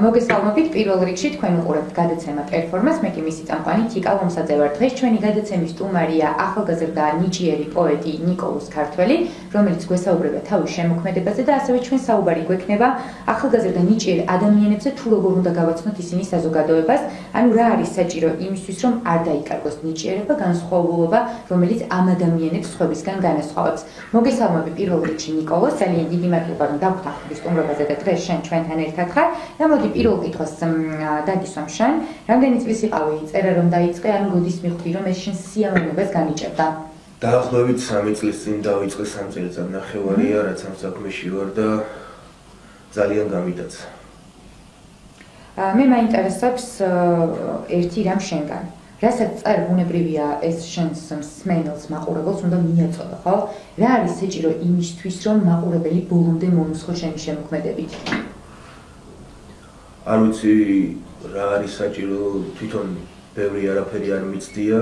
მოგესალმებით პირველ რიგში თქვენ უყურებთ გადაცემა პერფორმანს, მე კი მისი წამყვანი თიკა ლომსაძე ვარ. დღეს ჩვენი გადაცემის სტუმარია ახალგაზრდა ნიჭიერი პოეტი ნიკოლოზ ქართველი, რომელიც გვესაუბრება თავის შემოქმედებაზე და ასევე ჩვენ საუბარი გვექნება ახალგაზრდა ნიჭიერ ადამიანებზე თუ როგორ უნდა გავაცნოთ ისინი საზოგადოებას, ანუ რა არის საჭირო იმისთვის, რომ არ დაიკარგოს ნიჭიერება, განსხვავებულობა, რომელიც ამ ადამიანებს სხვებისგან განასხვავებს. მოგესალმები პირველ რიგში ნიკოლოზ, ძალიან დიდი მადლობა რომ დაგვთანხმდი სტუმრობაზე და დღეს შენ ჩვენთან ერთად ხარ. და მოდი პირველ კითხვას დაგისვამ შენ, რამდენი წლის იყავი წერა რომ დაიწყე, ანუ როდის მიხვდი რომ ეს შენ სიამოვნებას განიჭერდა? დაახლოებით 3 წლის წინ დავიწყე 3 წელიწადნახევარია, რაც ამ საქმეში ვარ და ძალიან გამიტაცა. მე მაინტერესებს ერთი რამ შენგან. რასაც წარ ბუნებრივია ეს შენს მსმენელს, მაყურებელს უნდა მიაწოდო, ხო? რა არის საჭირო იმისთვის, რომ მაყურებელი ბოლომდე მომისხო შენი შემოქმედებით? არ ვიცი რა არის საჭირო, თვითონ ბევრი არაფერი არ მიცდია.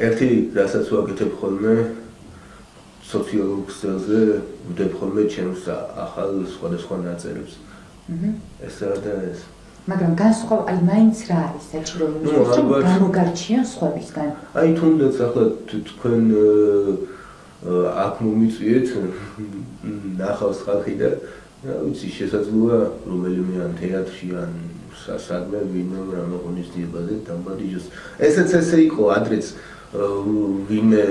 ერთი რასაც ვაკეთებ ხოლმე სოციალურ ქსელზე, ვდებ ხოლმე ჩემს ახალ სხვადასხვა ნაწერებს. ესაა და ეს. მაგრამ განსხვავებული მაინც რა არის საჭირო იმისთვის, რომ გამოგარჩიონ სხვებისგან? აი თუნდაც ახლა თქვენ აქ მომიწვიეთ ნახავს ხალხი და რა ვიცი შესაძლოა რომელიმე ან თეატრში ან სადმე ვინმე რამე ღონისძიებაზე დამპატიჟოს. ესეც ესე იყო ადრეც ვინმე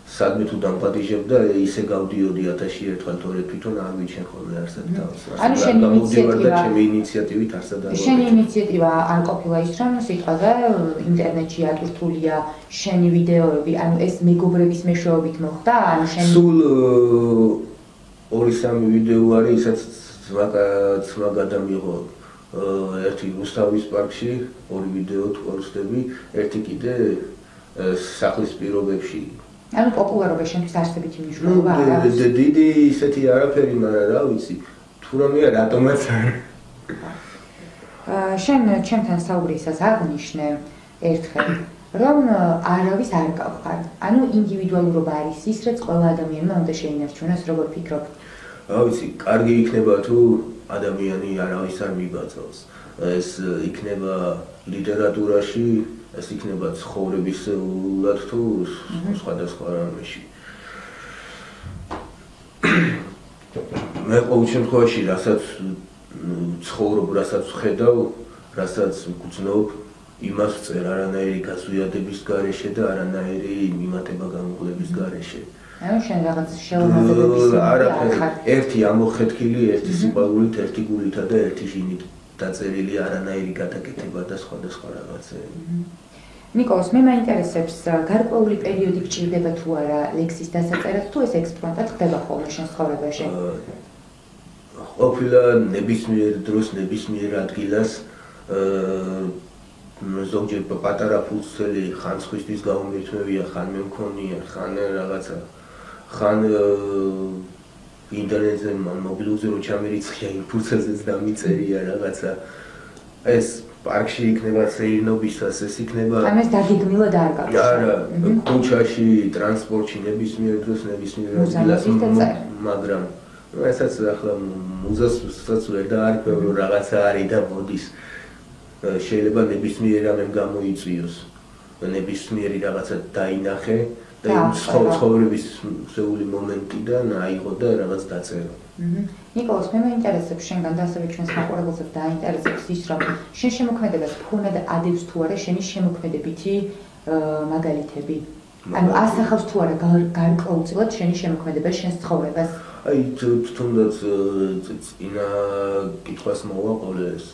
სადმე თუ დამპატიჟებდა ისე გავდიოდი 1000-ში ერთხელ თორე თვითონ არ ვიცენ ხოლმე არსად თავს. ანუ შენი ინიციატივა ჩემი ინიციატივით არსად არ შენი ინიციატივა არ ყოფილა ის რომ სიტყვაზე ინტერნეტში ატვირთულია შენი ვიდეოები, ანუ ეს მეგობრების მეშვეობით მოხდა, ანუ შენი სულ 2-3 ვიდეო არის, ისაც ძმა გადამიღო ერთი რუსთავის პარკში, 2 ვიდეო თვალსდები, ერთი კიდე სახლის პირობებში. ანუ პოპულარობა შენთვის არსებითი მნიშვნელობა არ აქვს. დიდი ისეთი არაფერი, მაგრამ რა ვიცი, თუ რამეა რატომაც არ. შენ ჩემთან საუბრისას აღნიშნე ერთხელ, რომ არავის არ გავხარ. ანუ ინდივიდუალურობა არის ის, რაც ყველა ადამიანმა უნდა შეინარჩუნოს, როგორ ფიქრობ? რა ვიცი, კარგი იქნება თუ ადამიანი არავის არ მიბაძავს. ეს იქნება ლიტერატურაში, ეს იქნება ცხოვრებისეულად თუ სხვადასხვა რამეში. მე ყოველ შემთხვევაში, რასაც ცხოვრობ, რასაც ვხედავ, რასაც ვგრძნობ, იმას ვწერ არანაირი გაზვიადების გარეშე და არანაირი მიმატება გამოკლების გარეშე. ანუ შენ რაღაც შეურაცხყოფის არაფერი, ერთი ამოხეთქილი, ერთი სიყვარულით, ერთი გულითა და ერთი შინით დაწერილი არანაირი გადაკეთება და სხვადასხვა რაღაცები. ნიკოლოზ, მე მაინტერესებს გარკვეული პერიოდი გჭირდება თუ არა ლექსის დასაწერად, თუ ეს ექსპრომტად ხდება ხოლმე შენ ცხოვრებაში? ყოფილა ნებისმიერ დროს, ნებისმიერ ადგილას ზოგჯერ პატარა ფულსელი ხან სხვისთვის გამომირთმევია, ხან მე მქონია, ხან რაღაცა, ხან ინტერნეტზე მობილურზე რო ჩამერიცხია იმ ფულსელზეც დამიწერია რაღაცა. ეს პარკში იქნება სეირნობისას, ეს იქნება ამ ეს დაგეგმილად არ გაქვს. არა, ქუჩაში, ტრანსპორტში ნებისმიერ დროს, ნებისმიერ ადგილას, მაგრამ ესაც ახლა მუზასაც ვერ დაარქვევ რომ რაღაცა არის და მოდის. შეიძლება ნებისმიერ რამემ გამოიწვიოს, ნებისმიერი რაღაცა დაინახე და იმ ცხოვრების სეული მომენტიდან აიღო და რაღაც დაწერო. ნიკოლოზ, მე მაინტერესებს შენგან და ასევე ჩვენს მაყურებელსაც დაინტერესებს ის, რომ შენ შემოქმედებას ფონად ადევს თუ არა შენი შემოქმედებითი მაგალითები. ანუ ასახავს თუ არა გარკვეულწილად შენი შემოქმედება შენს ცხოვრებას. აი, თუნდაც წინა კითხვას მოვაყოლე ეს.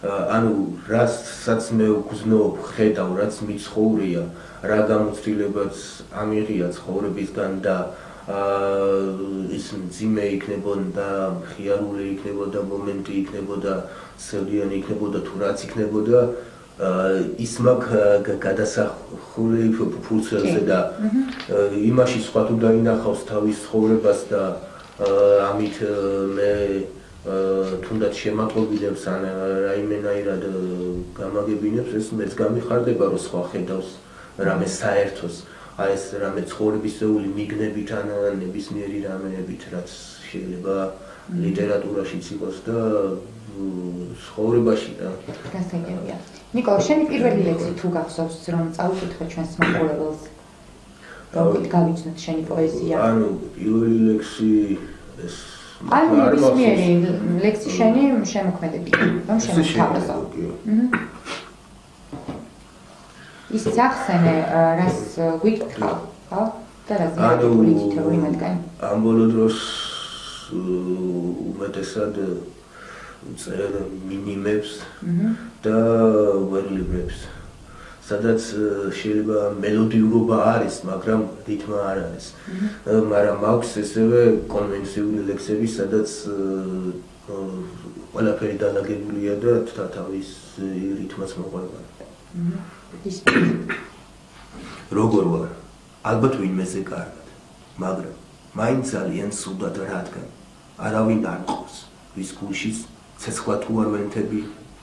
ანუ რასაც მე ვგრძნობ, ხედავ, რაც მიცხოვრია, რა გამოცდილებაც ამიღია ცხოვრებისგან და ის მძიმე იქნებოდა, ხიარული იქნებოდა, მომენტი იქნებოდა, სევდიანი იქნებოდა თუ რაც იქნებოდა, ის მაქვს გადასახული ფულსელზე და იმაში სხვა თუ დაინახავს თავის ცხოვრებას და ამით მე თუნდაც შემატყობინებს ან რაიმენაირად გამაგებინებს, ეს მეც გამიხარდება რომ სხვა ხედავს რამე საერთოს. აი ეს რამე ცხოვრებისეული მიგნებით ან ნებისმიერი რამეებით, რაც შეიძლება ლიტერატურაშიც იყოს და ცხოვრებაში და გასაგებია. ნიკო, შენი პირველი ლექსი თუ გახსოვს, რომ წავუკითხე ჩვენს მაყურებელს? გავიცნოთ შენი პოეზია. ანუ პირველი ლექსი ეს ანუ ნებისმიერი ლექსი შენი შემოქმედებითი, რომ შემოთავაზო. ის სახსენე რას გვიკითხავ, ხო? და რა პოლიტიკური მათგანი. ამ ბოლო დროს უმეტესად წერენ მინიმებს და ვერლიბებს. სადაც შეიძლება მელოდიურობა არის, მაგრამ რითმა არ არის. მაგრამ მაქვს ესევე კონვენციული ლექსები, სადაც ყველაფერი დალაგებულია და თავის რითმაც მოყვება. როგორ ვარ? ალბათ ვინმეზე კარგად, მაგრამ მაინც ძალიან სუდად რადგან არავინ არ მყავს, ვის გულშიც ცეცხლა თუ არ ვენთები,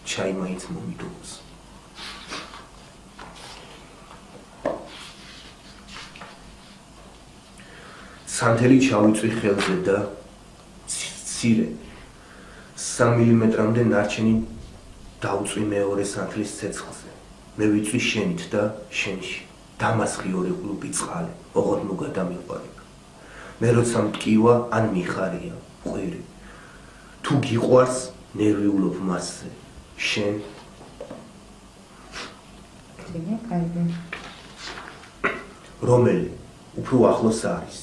ჩაი მაინც მომიდობს. სანთელი ჩავიწვი ხელზე და ცირე 3 მილიმეტრამდე ნარჩენი დავწვი მეორე სანთლის ცეცხლზე. მე ვიწვი შენით და შენში. დამასხი ორი გლუპი წყალი, ოღონდ ნუ გადამიყვარებ. მე როცა მტკივა ან მიხარია, ყვირი. თუ გიყვარს, ნერვიულობ მასზე. შენ რომელი უფრო ახლოს არის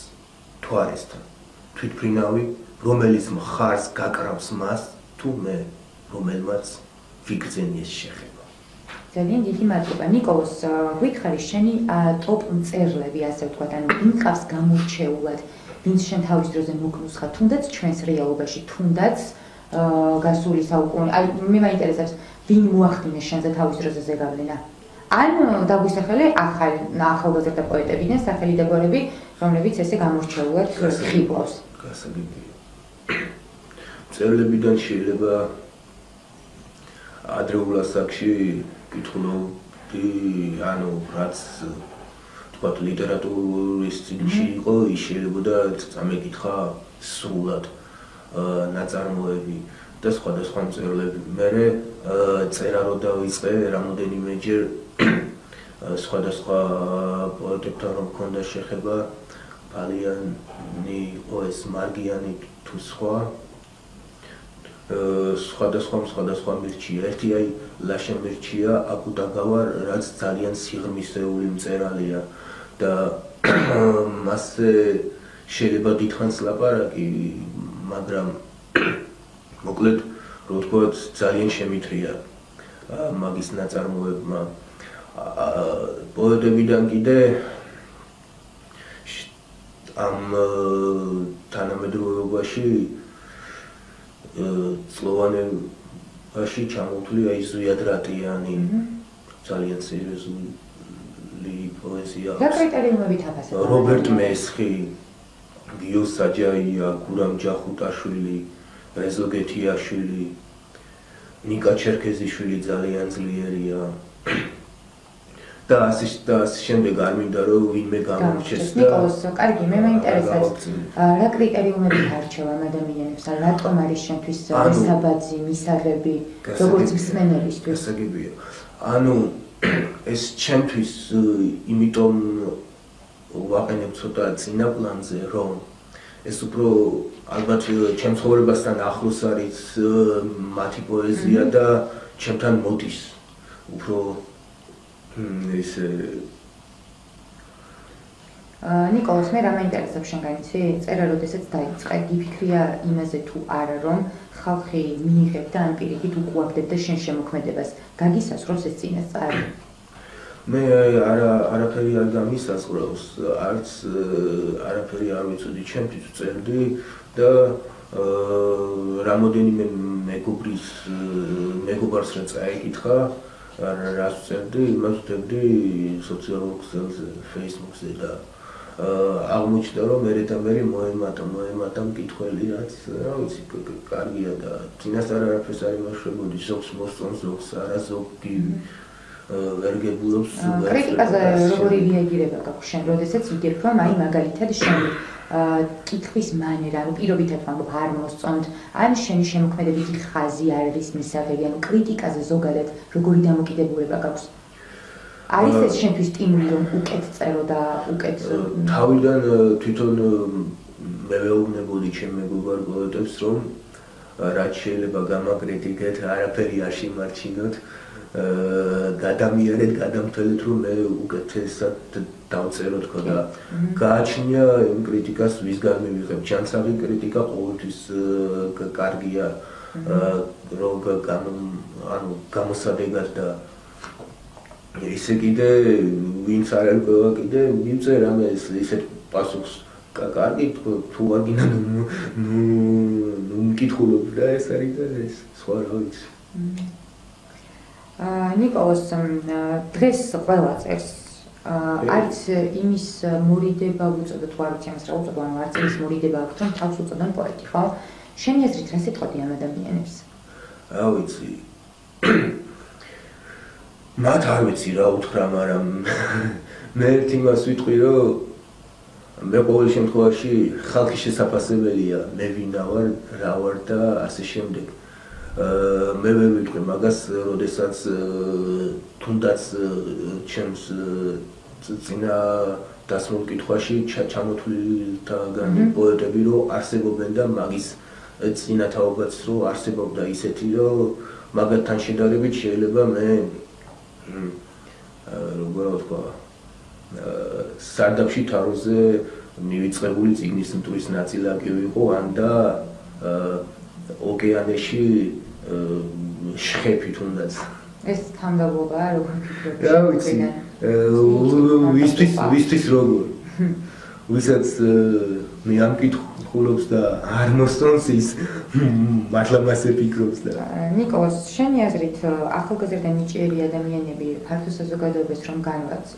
თვარესთან, თვითმფრინავი, რომელიც მხარს გაკრავს მას, თუ მე, რომელმაც ვიგრძენიეს შეხება. ძალიან დიდი მადლობა. ნიკოლოს, გვითხარი შენი ტოპ მწერლები, ასე ვთქვათ, ანუ ვინ ყავს გამორჩეულად, ვინც შენ თავის დროზე მოგნუსხა, თუნდაც ჩვენს რეალობაში, თუნდაც გასული საუკუნე. აი, მე მაინტერესებს, ვინ მოახდინეს შენზე თავის დროზე ზეგავლენა? ან დაგვისახელე ახალგაზრდა პოეტებიდან სახელიდებორები, რომლებიც ესე გამორჩეულად ხიბლავს. გასაგებია. მწერლებიდან შეიძლება ადრეულ ასაკში კითხულობდი, ანუ რაც თქვათ ლიტერატურის წიგნში იყო, ის შეიძლება წამეკითხა სრულად ნაწარმოები და სხვადასხვა მწერლები. მე წერა რო დავიწყე, რამოდენიმეჯერ სხვადასხვა პოეტებთან რომ მქონდა შეხება, ფალიანი იყო ეს, მარგიანი თუ სხვა. სხვადასხვა მირჩია. ერთი აი ლაშა მირჩია, აკუტაგავა, რაც ძალიან სიღრმისეული მწერალია და მასზე შეიძლება დიდხანს ლაპარაკი, მაგრამ მოკლედ რო ვთქვათ, ძალიან შემithრია მაგის ნაწარმოებმა. პოეტებიდან კიდე ამ თანამედროვეობაში წლოვანებაში ჩამოთვლი აი ზვიად რატიანი, ძალიან სერიოზული პოეზია. რა კრიტერიუმებით აფასებთ? რობერტ მესხი, გიო საჯაია, გურამ ჯახუტაშვილი, რეზო გეთიაშვილი, ნიკა ჩერქეზიშვილი ძალიან ძლიერია. და ასე შემდეგ არ მინდა რომ ვინმე გამორჩეს და ნიკოლოს, კარგი, მე მაინტერესებს რა კრიტერიუმებით არჩევ ამ ადამიანებს, რატომ არის შენთვის საბაძი, მისაღები, როგორც მსმენელისთვის? გასაგებია. ანუ ეს ჩემთვის იმიტომ ვაყენებ ცოტა წინა პლანზე, რომ ეს უფრო ალბათ ჩემ ცხოვრებასთან ახლოს არის მათი პოეზია და ჩემთან მოდის უფრო ესე ნიკოლოს, მე რა მაინტერესებს შენგან იცი? წერა როდესაც დაიწყე, გიფიქრია იმაზე თუ არა, რომ ხალხი მიიღებდა ან პირიქით უკუაგდებდა შენ შემოქმედებას, გაგისაზღვროს ეს წინასწარი? მე არაფერი არ გამისაზღვრავს, არც არაფერი არ ვიცოდი, ჩემთვის ვწერდი და რამოდენიმე მეგობარს რა წაიკითხა, რას ვწერდი, იმას ვწერდი სოციალურ ქსელზე, Facebook-ზე და აღმოჩნდა რომ მერე და მერე მოემატა მკითხველი, რაც რა ვიცი, კარგია და წინასწარ არაფერს არ იმაშვებოდი, ზოგს მოსწონს, ზოგს არა, ზოგი ვერ გებულობს. კრიტიკაზე როგორი რეაგირება გაქვს შენ, როდესაც იგებ რომ აი მაგალითად შენ კითხვის მანერა, ანუ პირობითად ვამბობ, არ მოსწონთ, ან შენი შემოქმედებითი ხაზი არ არის მისაღები, ანუ კრიტიკაზე ზოგადად როგორი დამოკიდებულება გაქვს? არის ეს შენთვის სტიმული, რომ უკეთ წერო და უკეთ თავიდან თვითონ მე ვეუბნებოდი ჩემ მეგობარ პოეტებს, რომ რაც შეიძლება გამაკრიტიკეთ, არაფერი არ შემარჩინოთ, გადამიარეთ, გადამთვალეთ, რომ მე უკეთესად დავწერო თქო და გააჩნია იმ კრიტიკას, ვისგან მივიღებ. ჯანსაღი კრიტიკა ყოველთვის კარგია, რომ გამოსადეგად და ისე კიდე ვინც არ ერკვევა კიდე მივწერ ამე ისეთ პასუხს კარგი თუ არ გინდა ნუ მკითხულობ და ეს არის და ეს სხვა რა ვიცი. ნიკოლოზ, დღეს ყველა წერს. არც იმის მორიდება უწოდოთ, თუ არ ვიცი ამას რა უწოდო, ანუ არც იმის მორიდება აქვს, რომ თავს უწოდონ პოეტი, ხო? შენი აზრით რა სიტყვები ამ ადამიანებს? რა ვიცი. მათ არ ვიცი რა უთხრა, მაგრამ მე ერთ იმას ვიტყვი, რომ მე ყოველ შემთხვევაში ხალხის შესაძლებელია, მე ვინა ვარ, რა ვარ და ასე შემდეგ. მე ვერ ვიტყვი მაგას, როდესაც თუნდაც ჩემს წინა დასმულ კითხვაში ჩამოთვლილთაგანი პოეტები რომ არსებობენ და მაგის წინათაობაც რომ არსებობდა ისეთი, რომ მაგათთან შედარებით შეიძლება მე როგორ ვთქვა სარდაფში თაროზე მივიწყებული წიგნის მტვრის ნაწილაკი ვიყო ან და ოკეანეში შხეფი თუნდაც. ეს თანდაობაა, როგორ ფიქრობ? რა ვიცი, ვისთვის როგორ. ვისაც მე ამ კითხულობს და არ მოსწონს ის მართლა მასე ფიქრობს და. ნიკოლოზ, შენი აზრით ახალგაზრდა ნიჭიერი ადამიანები ფართო საზოგადოებას რომ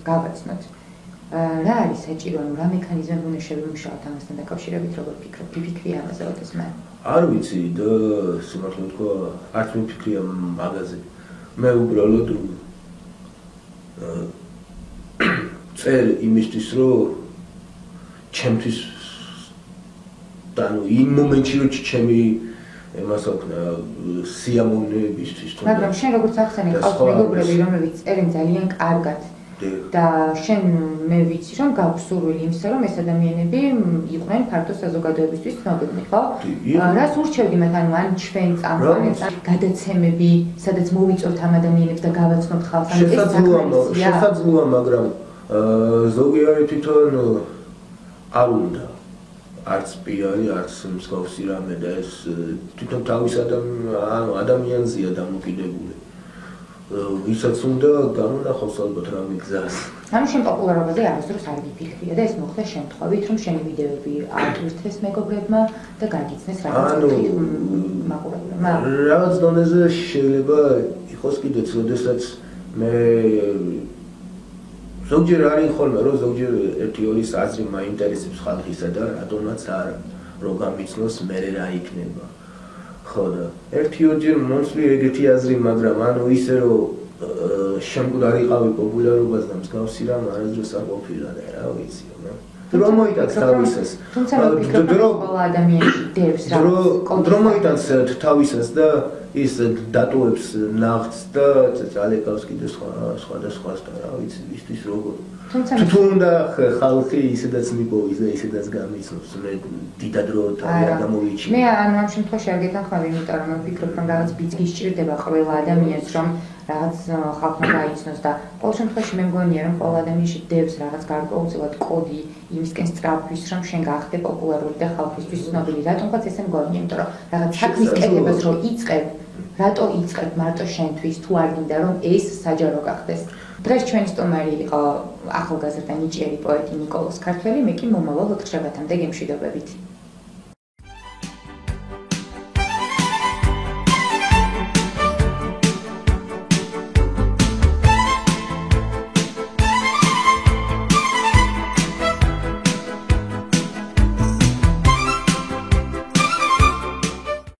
გავაცნოთ, რა არის საჭირო, ანუ რა მექანიზმები უნდა შევიმუშაოთ ამასთან დაკავშირებით, როგორ ფიქრობ? ფიქრი ამაზე ოდესმე? არ ვიცი და სიმართლე ვთქვა, არც მიფიქრია მაგაზე. მე უბრალოდ წერ იმისთვის, რომ ჩემთვის ანუ იმ მომენტში რომ ჩემი ემას აქვს სიამოვნებისთვის თუნდაც. მაგრამ შენ როგორც ახსენე, ყავს მეგობრები, რომლებიც წერენ ძალიან კარგად. და შენ მე ვიცი, რომ გაქვს სურვილი იმისა, რომ ეს ადამიანები იყვნენ ფართო საზოგადოებისთვის ცნობილნი, ხო? რას ურჩევდი მათ, ანუ ან ჩვენ წამყვანებს, ან გადაცემები, სადაც მოვიწევთ ამ ადამიანებს და გავაცნობთ ხალხს, ანუ ეს შესაძლოა, მაგრამ ზოგი არის თვითონ არ უნდა. არც პირი, არც მსგავსი რამე და ეს თვითონ თავის ადამიანზეა დამოკიდებული. ვისაც უნდა გამონახავს ალბათ რამე გზას. ანუ შენ პოპულარობაზე არასდროს არ გიფიქრია და ეს მოხდა შემთხვევით, რომ შენი ვიდეოები აატვირთეს მეგობრებმა და გაგიცნეს რაღაც მაყურებლებმა. რაღაც დონეზე შეიძლება იყოს კიდეც, როდესაც მე ზოგჯერ არის ხოლმე, რომ ზოგჯერ ერთი ორი აზრი მაინტერესებს ხალხისა და რატომაც არა, რომ გამიცნოს მე რა იქნება. ხო და ერთი ორჯერ მომწვი ეგეთი აზრი, მაგრამ ანუ ისე რომ შემკვდარიყავი პოპულარობას და მსგავსი რამ არასდროს არ ყოფილა და რა ვიცი, დრო მოიტანს თავისას. თუმცა დრო ადამიანში დევს რა. დრო მოიტანს თავისას და ის დატოვებს ნახტს და ძალეკავს კიდე სხვა და სხვას და რა ვიცი, ისთვის როგორ. თუ უნდა ხალხი ისედაც მიპოვის და ისედაც გამიცნობს, მე დიდად რო არ გამოვიჩინე. მე ანუ ამ შემთხვევაში არ გეთანხმები, იმიტომ რომ ვფიქრობ, რომ რაღაც ბიძგი სჭირდება ყველა ადამიანს, რომ რაღაც ხალხმა გაიცნოს და ყოველ შემთხვევაში მე მგონია, რომ ყველა ადამიანში დევს რაღაც გარკვეულწილად კოდი იმისკენ სწრაფვის, რომ შენ გახდე პოპულარული და ხალხისთვის ცნობილი. რატომღაც ესე მგონია, იმიტომ რომ რაღაც საქმის კეთებას რო იწყებ, რატო იწყებ მარტო შენთვის, თუ არ გინდა რომ ეს საჯარო გახდეს. დღეს ჩვენი სტუმარი იყო ახალგაზრდა ნიჭიერი პოეტი ნიკოლოზ ქართველი, მე კი მომავალ ოთხშაბათამდე გემშვიდობებით.